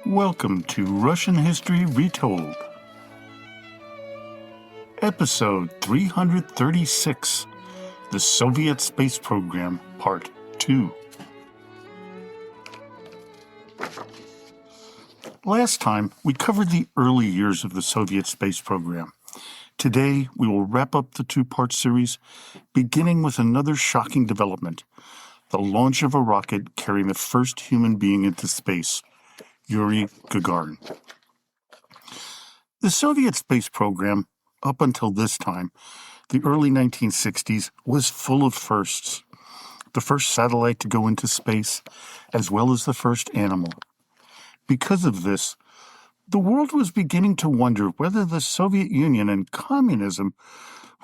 Welcome to Russian History Retold. Episode 336, The Soviet Space Program, Part 2. Last time, we covered the early years of the Soviet space program. Today, we will wrap up the two-part series, beginning with another shocking development, the launch of a rocket carrying the first human being into space, Yuri Gagarin. The Soviet space program, up until this time, the early 1960s, was full of firsts. The first satellite to go into space, as well as the first animal. Because of this, the world was beginning to wonder whether the Soviet Union and communism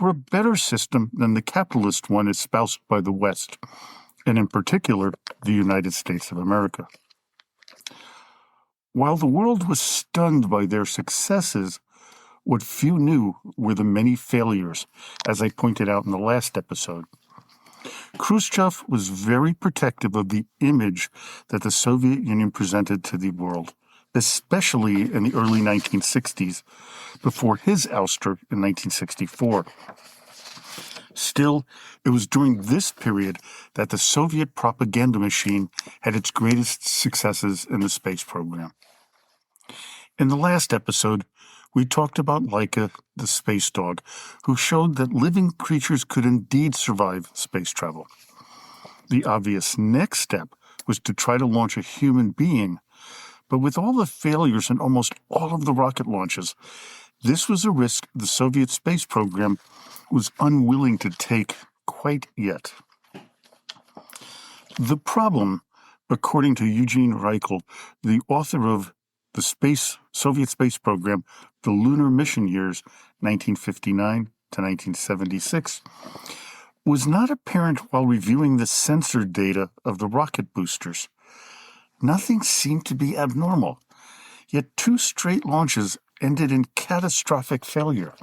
were a better system than the capitalist one espoused by the West, and in particular, the United States of America. While the world was stunned by their successes, what few knew were the many failures, as I pointed out in the last episode. Khrushchev was very protective of the image that the Soviet Union presented to the world, especially in the early 1960s, before his ouster in 1964. Still, it was during this period that the Soviet propaganda machine had its greatest successes in the space program. In the last episode, we talked about Laika, the space dog, who showed that living creatures could indeed survive space travel. The obvious next step was to try to launch a human being, but with all the failures in almost all of the rocket launches, this was a risk the Soviet space program was unwilling to take quite yet. The problem, according to Eugene Reichel, the author of the Soviet space program, the lunar mission years 1959 to 1976, was not apparent while reviewing the sensor data of the rocket boosters. Nothing seemed to be abnormal, yet 2 straight launches ended in catastrophic failure.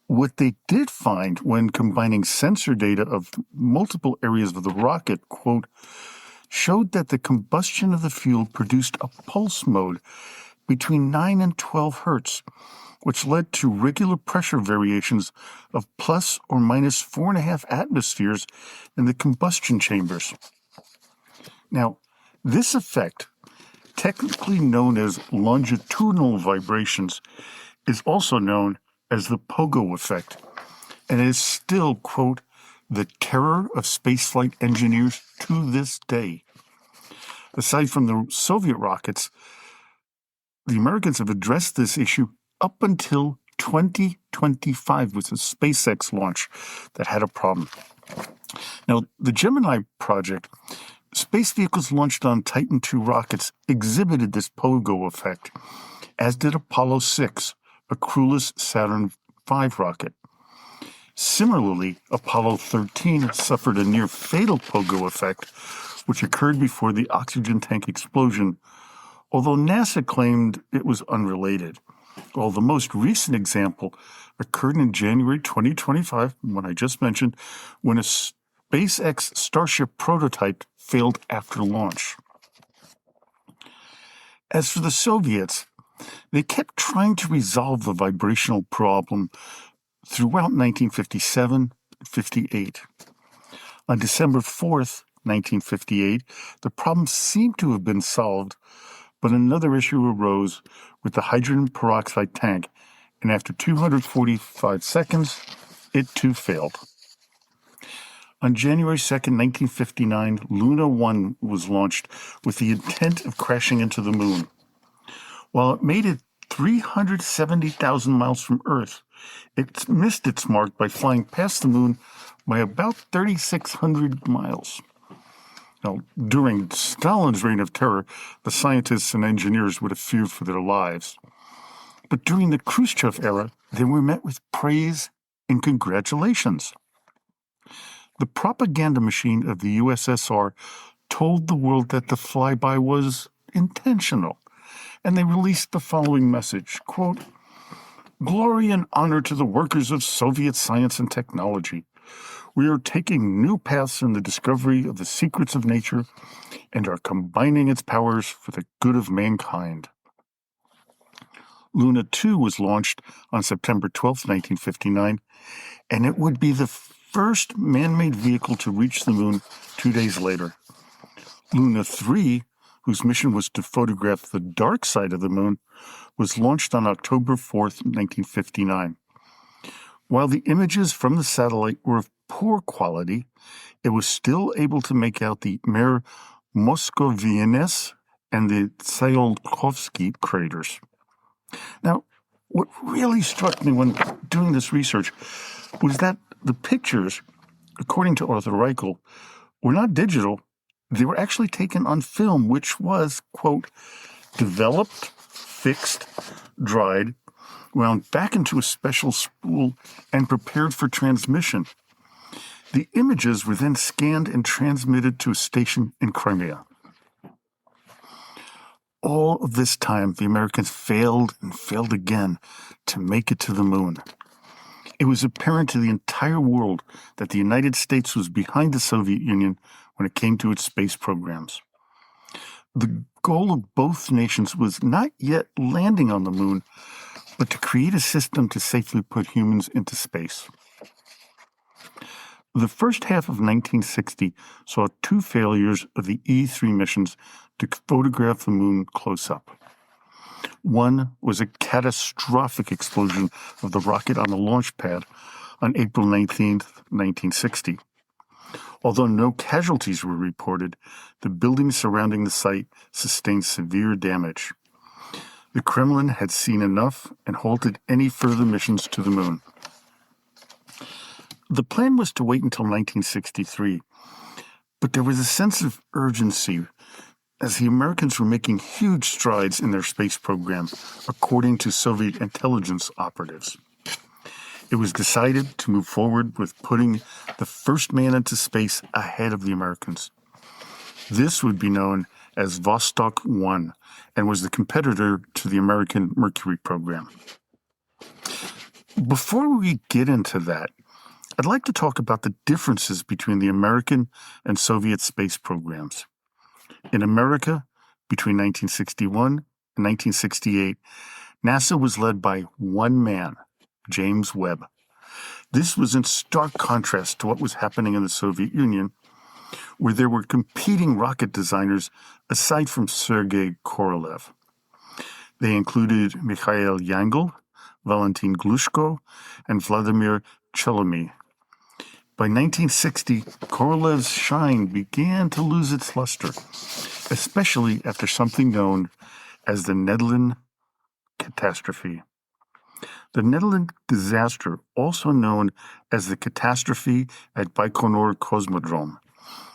What they did find when combining sensor data of multiple areas of the rocket, quote, showed that the combustion of the fuel produced a pulse mode between 9 and 12 hertz, which led to regular pressure variations of plus or minus 4.5 atmospheres in the combustion chambers. Now, this effect, technically known as longitudinal vibrations, is also known as the pogo effect, and is still, quote, the terror of spaceflight engineers to this day. Aside from the Soviet rockets, the Americans have addressed this issue up until 2025 with a SpaceX launch that had a problem. Now, the Gemini project, space vehicles launched on Titan II rockets exhibited this pogo effect, as did Apollo 6, a crewless Saturn V rocket. Similarly, Apollo 13 suffered a near-fatal pogo effect, which occurred before the oxygen tank explosion, although NASA claimed it was unrelated. Well, the most recent example occurred in January 2025, one I just mentioned, when a SpaceX Starship prototype failed after launch. As for the Soviets, they kept trying to resolve the vibrational problem throughout 1957-58. On December 4th, 1958, the problem seemed to have been solved, but another issue arose with the hydrogen peroxide tank, and after 245 seconds, it too failed. On January 2nd, 1959, Luna 1 was launched with the intent of crashing into the moon. While it made it 370,000 miles from Earth, it missed its mark by flying past the moon by about 3,600 miles. Now, during Stalin's reign of terror, the scientists and engineers would have feared for their lives. But during the Khrushchev era, they were met with praise and congratulations. The propaganda machine of the USSR told the world that the flyby was intentional, and they released the following message, quote, "Glory and honor to the workers of Soviet science and technology. We are taking new paths in the discovery of the secrets of nature and are combining its powers for the good of mankind. Luna 2 was launched on September 12, 1959, and it would be the first man-made vehicle to reach the moon 2 days later. Luna 3, whose mission was to photograph the dark side of the moon, was launched on October 4, 1959. While the images from the satellite were of poor quality, it was still able to make out the Mare Moscoviennes and the Tsiolkovsky craters. Now, what really struck me when doing this research was that the pictures, according to Arthur Reichel, were not digital. They were actually taken on film, which was, quote, developed, fixed, dried, wound back into a special spool, and prepared for transmission. The images were then scanned and transmitted to a station in Crimea. All of this time, the Americans failed and failed again to make it to the moon. It was apparent to the entire world that the United States was behind the Soviet Union when it came to its space programs. The goal of both nations was not yet landing on the moon, but to create a system to safely put humans into space. The first half of 1960 saw 2 failures of the E-3 missions to photograph the moon close up. One was a catastrophic explosion of the rocket on the launch pad on April 19, 1960. Although no casualties were reported, the buildings surrounding the site sustained severe damage. The Kremlin had seen enough and halted any further missions to the moon. The plan was to wait until 1963, but there was a sense of urgency as the Americans were making huge strides in their space program, according to Soviet intelligence operatives. It was decided to move forward with putting the first man into space ahead of the Americans. This would be known as Vostok 1 and was the competitor to the American Mercury program. Before we get into that, I'd like to talk about the differences between the American and Soviet space programs. In America, between 1961 and 1968, NASA was led by one man, James Webb. This was in stark contrast to what was happening in the Soviet Union, where there were competing rocket designers aside from Sergei Korolev. They included Mikhail Yangel, Valentin Glushko, and Vladimir Chelomey. By 1960, Korolev's shine began to lose its luster, especially after something known as the Netherland catastrophe. The Netherland disaster, also known as the catastrophe at Baikonur Cosmodrome,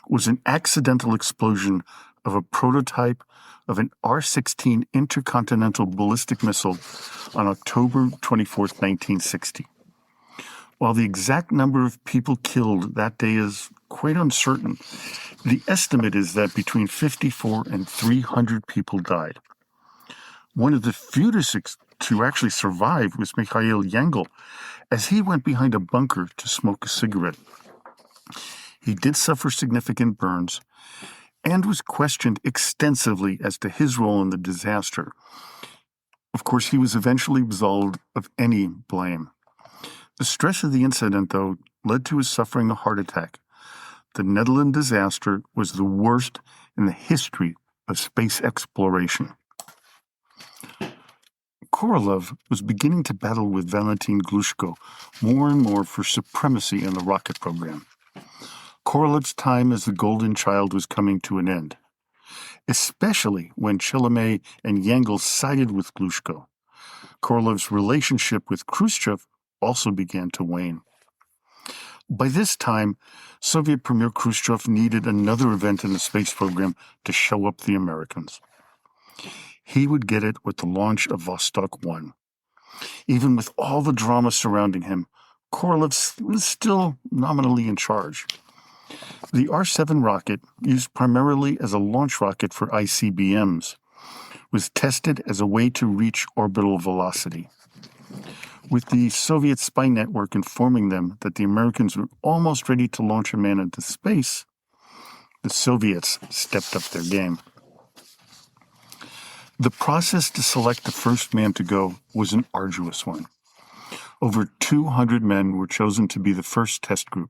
was an accidental explosion of a prototype of an R-16 intercontinental ballistic missile on October 24, 1960. While the exact number of people killed that day is quite uncertain, the estimate is that between 54 and 300 people died. One of the few to actually survive was Mikhail Yangel, as he went behind a bunker to smoke a cigarette. He did suffer significant burns and was questioned extensively as to his role in the disaster. Of course, he was eventually absolved of any blame. The stress of the incident, though, led to his suffering a heart attack. The Netherland disaster was the worst in the history of space exploration. Korolev was beginning to battle with Valentin Glushko more and more for supremacy in the rocket program. Korolev's time as the golden child was coming to an end, especially when Chelomey and Yangel sided with Glushko. Korolev's relationship with Khrushchev also began to wane. By this time, Soviet Premier Khrushchev needed another event in the space program to show up the Americans. He would get it with the launch of Vostok 1. Even with all the drama surrounding him, Korolev was still nominally in charge. The R-7 rocket, used primarily as a launch rocket for ICBMs, was tested as a way to reach orbital velocity. With the Soviet spy network informing them that the Americans were almost ready to launch a man into space, the Soviets stepped up their game. The process to select the first man to go was an arduous one. Over 200 men were chosen to be the first test group.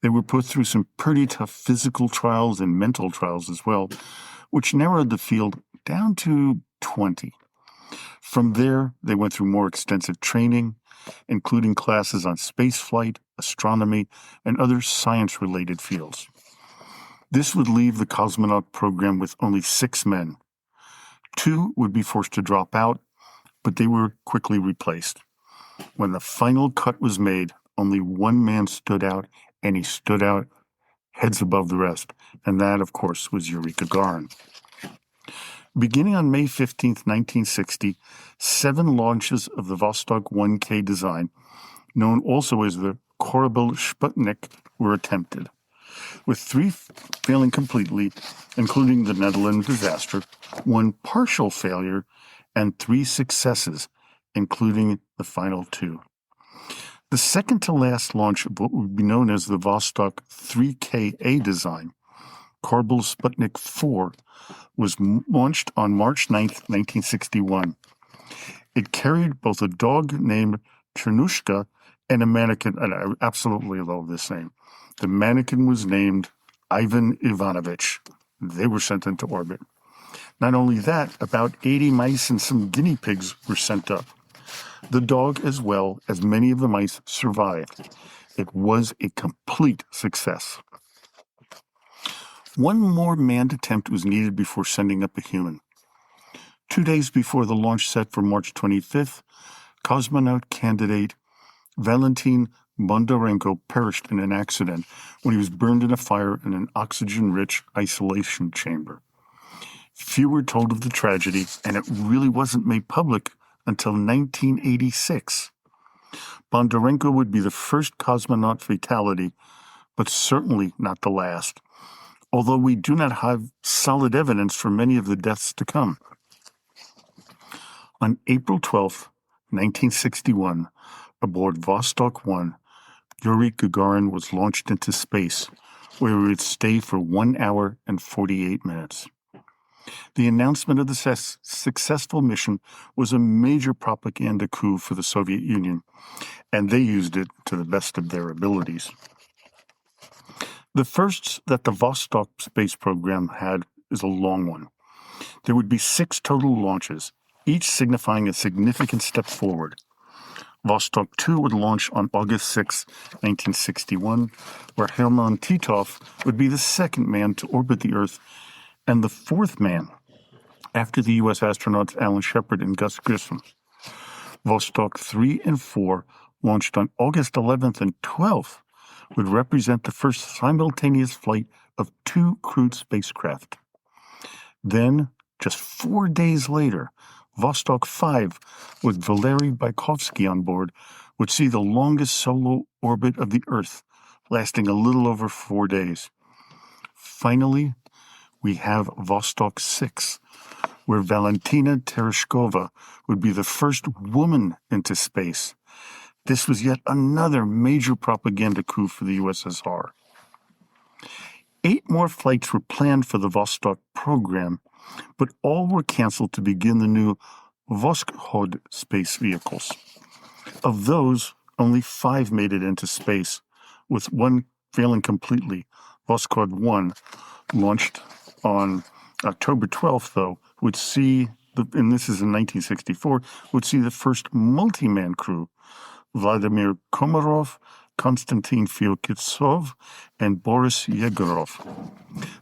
They were put through some pretty tough physical trials and mental trials as well, which narrowed the field down to 20. From there, they went through more extensive training, including classes on spaceflight, astronomy, and other science-related fields. This would leave the cosmonaut program with only 6 men. 2 would be forced to drop out, but they were quickly replaced. When the final cut was made, only 1 man stood out, and he stood out heads above the rest, and that, of course, was Yuri Gagarin. Beginning on May 15, 1960, 7 launches of the Vostok 1K design, known also as the Korabel Sputnik, were attempted, with 3 failing completely, including the Netherlands disaster, 1 partial failure, and 3 successes, including the final 2. The second-to-last launch of what would be known as the Vostok 3KA design, Korabel Sputnik 4, was launched on March 9, 1961. It carried both a dog named Chernushka and a mannequin, and I absolutely love this name. The mannequin was named Ivan Ivanovich. They were sent into orbit. Not only that, about 80 mice and some guinea pigs were sent up. The dog, as well as many of the mice, survived. It was a complete success. 1 more manned attempt was needed before sending up a human. 2 days before the launch set for March 25th, cosmonaut candidate Valentin Bondarenko perished in an accident when he was burned in a fire in an oxygen-rich isolation chamber. Few were told of the tragedy, and it really wasn't made public until 1986. Bondarenko would be the first cosmonaut fatality, but certainly not the last, although we do not have solid evidence for many of the deaths to come. On April 12, 1961, aboard Vostok 1, Yuri Gagarin was launched into space, where he would stay for 1 hour and 48 minutes. The announcement of the successful mission was a major propaganda coup for the Soviet Union, and they used it to the best of their abilities. The first that the Vostok space program had is a long one. There would be 6 total launches, each signifying a significant step forward. Vostok 2 would launch on August 6, 1961, where Hermann Titov would be the second man to orbit the Earth and the 4th man after the U.S. astronauts Alan Shepard and Gus Grissom. Vostok 3 and 4, launched on August 11th and 12th, would represent the first simultaneous flight of 2 crewed spacecraft. Then, just 4 days later, Vostok 5, with Valery Bykovsky on board, would see the longest solo orbit of the Earth, lasting a little over 4 days. Finally, we have Vostok 6, where Valentina Tereshkova would be the first woman into space. This was yet another major propaganda coup for the USSR. 8 more flights were planned for the Vostok program, but all were canceled to begin the new Voskhod space vehicles. Of those, only 5 made it into space, with 1 failing completely. Voskhod 1, launched on October 12th, though, would see, and this is in 1964, would see the first multi-man crew, Vladimir Komarov, Konstantin Fyokitsov, and Boris Yegorov.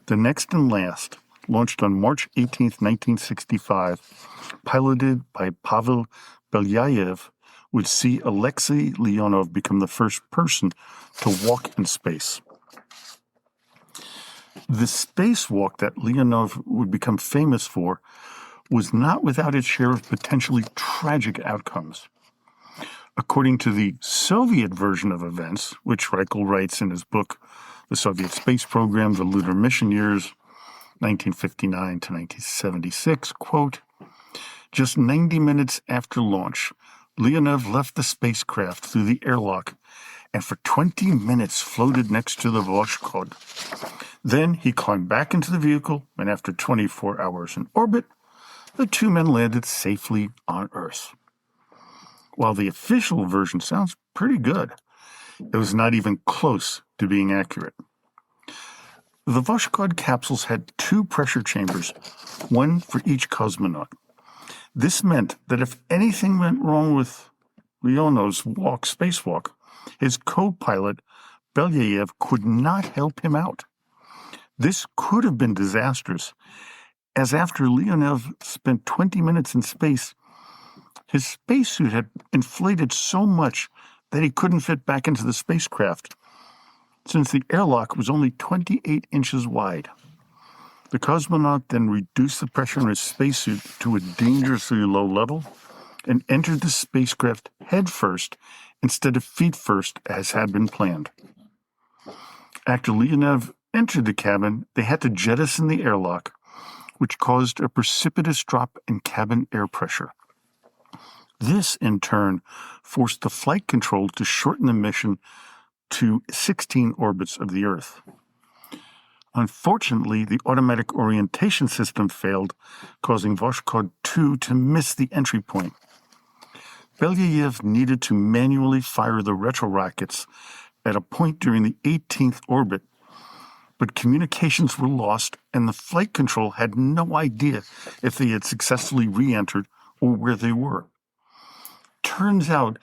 The next and last, launched on March 18, 1965, piloted by Pavel Belyayev, would see Alexei Leonov become the first person to walk in space. The spacewalk that Leonov would become famous for was not without its share of potentially tragic outcomes. According to the Soviet version of events, which Reichel writes in his book, The Soviet Space Program, The Lunar Mission Years, 1959 to 1976, quote, just 90 minutes after launch, Leonov left the spacecraft through the airlock and for 20 minutes floated next to the Voskhod. Then he climbed back into the vehicle, and after 24 hours in orbit, the two men landed safely on Earth. While the official version sounds pretty good, it was not even close to being accurate. The Voskhod capsules had 2 pressure chambers, one for each cosmonaut. This meant that if anything went wrong with Leonov's spacewalk, his co-pilot, Belyayev, could not help him out. This could have been disastrous, as after Leonov spent 20 minutes in space, his spacesuit had inflated so much that he couldn't fit back into the spacecraft, since the airlock was only 28 inches wide. The cosmonaut then reduced the pressure in his spacesuit to a dangerously low level and entered the spacecraft head first instead of feet first, as had been planned. After Leonov entered the cabin, they had to jettison the airlock, which caused a precipitous drop in cabin air pressure. This, in turn, forced the flight control to shorten the mission to 16 orbits of the Earth. Unfortunately, the automatic orientation system failed, causing Voskhod 2 to miss the entry point. Belyayev needed to manually fire the retro rockets at a point during the 18th orbit, but communications were lost and the flight control had no idea if they had successfully re-entered or where they were. Turns out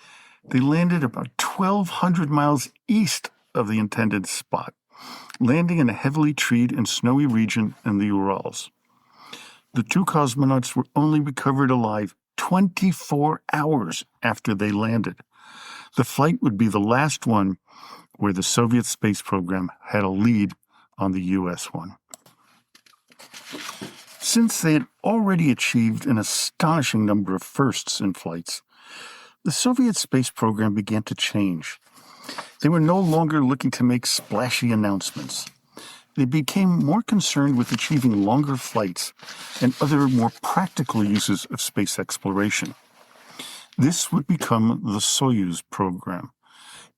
they landed about 1,200 miles east of the intended spot, landing in a heavily treed and snowy region in the Urals. The 2 cosmonauts were only recovered alive 24 hours after they landed. The flight would be the last one where the Soviet space program had a lead on the U.S. one. Since they had already achieved an astonishing number of firsts in flights, the Soviet space program began to change. They were no longer looking to make splashy announcements. They became more concerned with achieving longer flights and other more practical uses of space exploration. This would become the Soyuz program.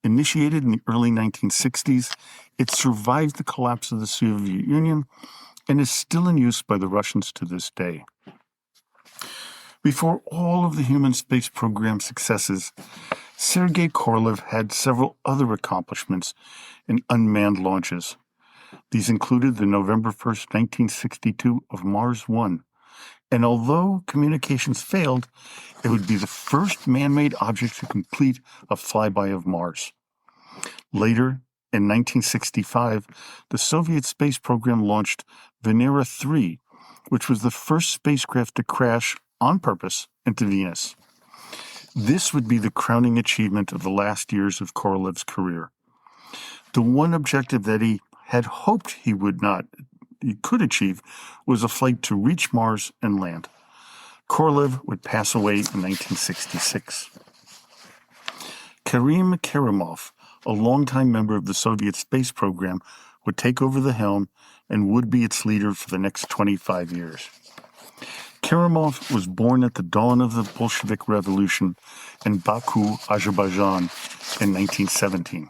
Initiated in the early 1960s, it survived the collapse of the Soviet Union and is still in use by the Russians to this day. Before all of the human space program successes, Sergei Korolev had several other accomplishments in unmanned launches. These included the November 1st, 1962 of Mars 1, and although communications failed, it would be the first man-made object to complete a flyby of Mars. Later, in 1965, the Soviet space program launched Venera 3, which was the first spacecraft to crash on purpose into Venus. This would be the crowning achievement of the last years of Korolev's career. The one objective that he had hoped he could achieve was a flight to reach Mars and land. Korolev would pass away in 1966. Kerim Kerimov, a longtime member of the Soviet space program, would take over the helm and would be its leader for the next 25 years. Kerimov was born at the dawn of the Bolshevik Revolution in Baku, Azerbaijan in 1917.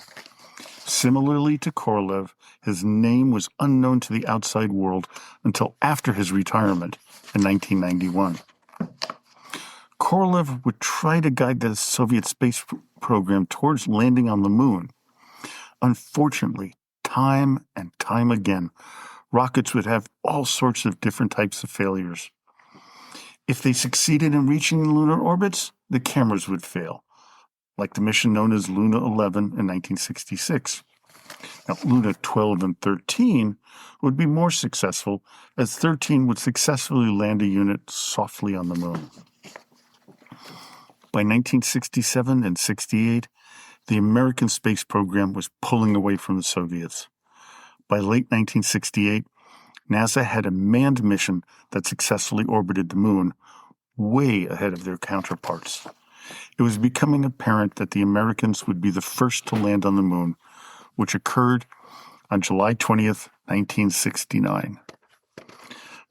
Similarly to Korolev, his name was unknown to the outside world until after his retirement in 1991. Korolev would try to guide the Soviet space program towards landing on the moon. Unfortunately, time and time again, rockets would have all sorts of different types of failures. If they succeeded in reaching lunar orbits, the cameras would fail, like the mission known as Luna 11 in 1966. Now, Luna 12 and 13 would be more successful, as 13 would successfully land a unit softly on the moon. By 1967 and 68, the American space program was pulling away from the Soviets. By late 1968, NASA had a manned mission that successfully orbited the moon, way ahead of their counterparts. It was becoming apparent that the Americans would be the first to land on the moon, which occurred on July 20th, 1969.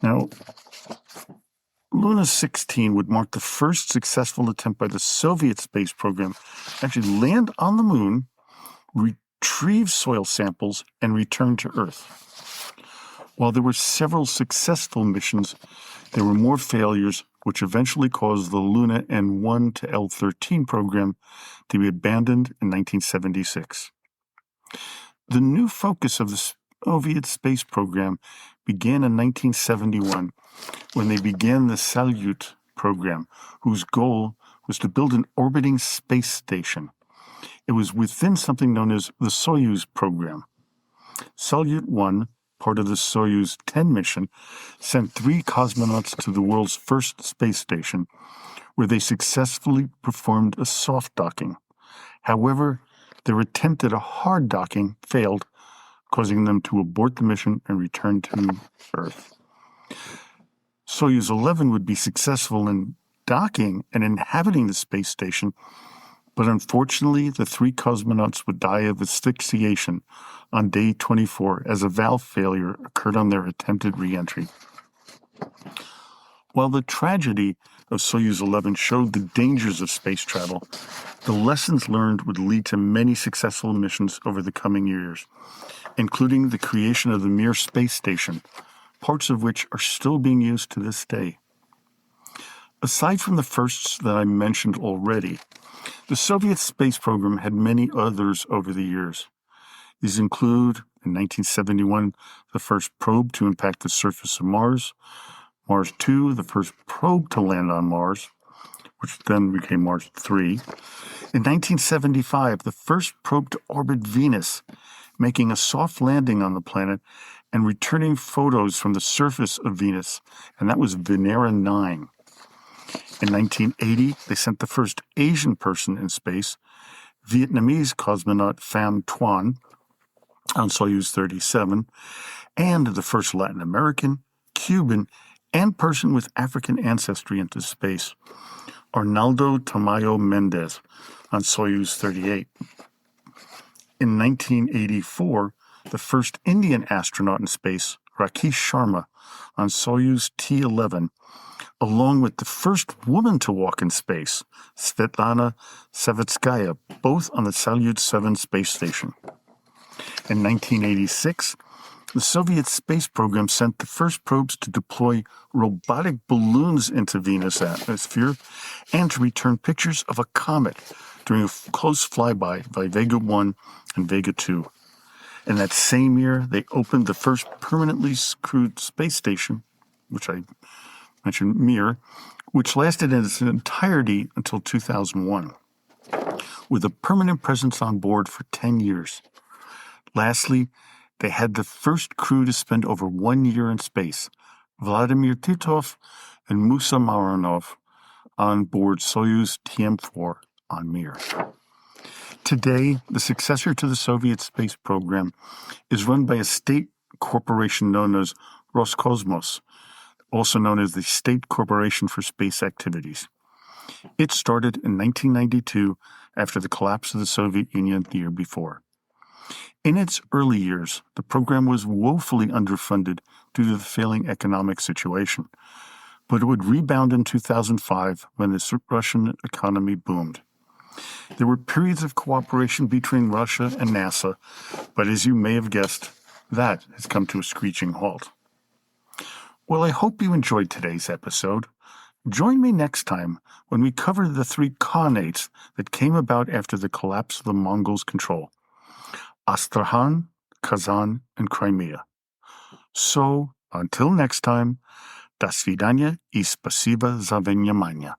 Now, Luna 16 would mark the first successful attempt by the Soviet space program to actually land on the moon, retrieve soil samples, and return to Earth. While there were several successful missions, there were more failures, which eventually caused the Luna N1 to L13 program to be abandoned in 1976. The new focus of the Soviet space program began in 1971 when they began the Salyut program, whose goal was to build an orbiting space station. It was within something known as the Soyuz program. Salyut 1, part of the Soyuz 10 mission, sent 3 cosmonauts to the world's first space station, where they successfully performed a soft docking. However, their attempt at a hard docking failed, causing them to abort the mission and return to Earth. Soyuz 11 would be successful in docking and inhabiting the space station, but unfortunately, the 3 cosmonauts would die of asphyxiation on day 24 as a valve failure occurred on their attempted re-entry. While the tragedy of Soyuz 11 showed the dangers of space travel, the lessons learned would lead to many successful missions over the coming years, including the creation of the Mir space station, parts of which are still being used to this day. Aside from the firsts that I mentioned already, the Soviet space program had many others over the years. These include, in 1971, the first probe to impact the surface of Mars, Mars 2, the first probe to land on Mars, which then became Mars 3. In 1975, the first probe to orbit Venus, making a soft landing on the planet and returning photos from the surface of Venus, and that was Venera 9. In 1980, they sent the first Asian person in space, Vietnamese cosmonaut Pham Tuan, on Soyuz 37, and the first Latin American, Cuban, and person with African ancestry into space, Arnaldo Tamayo Mendez, on Soyuz 38. In 1984, the first Indian astronaut in space, Rakesh Sharma, on Soyuz T-11, along with the first woman to walk in space, Svetlana Savitskaya, both on the Salyut 7 space station. In 1986, the Soviet space program sent the first probes to deploy robotic balloons into Venus' atmosphere and to return pictures of a comet during a close flyby by Vega 1 and Vega 2. In that same year, they opened the first permanently crewed space station, which I mentioned, Mir, which lasted in its entirety until 2001, with a permanent presence on board for 10 years. Lastly, they had the first crew to spend over 1 year in space, Vladimir Titov and Musa Maranov, on board Soyuz TM-4 on Mir. Today, the successor to the Soviet space program is run by a state corporation known as Roscosmos, also known as the State Corporation for Space Activities. It started in 1992 after the collapse of the Soviet Union the year before. In its early years, the program was woefully underfunded due to the failing economic situation, but it would rebound in 2005 when the Russian economy boomed. There were periods of cooperation between Russia and NASA, but as you may have guessed, that has come to a screeching halt. Well, I hope you enjoyed today's episode. Join me next time when we cover the 3 Khanates that came about after the collapse of the Mongols' control: Astrakhan, Kazan, and Crimea. So, until next time, до свидания и спасибо за внимание.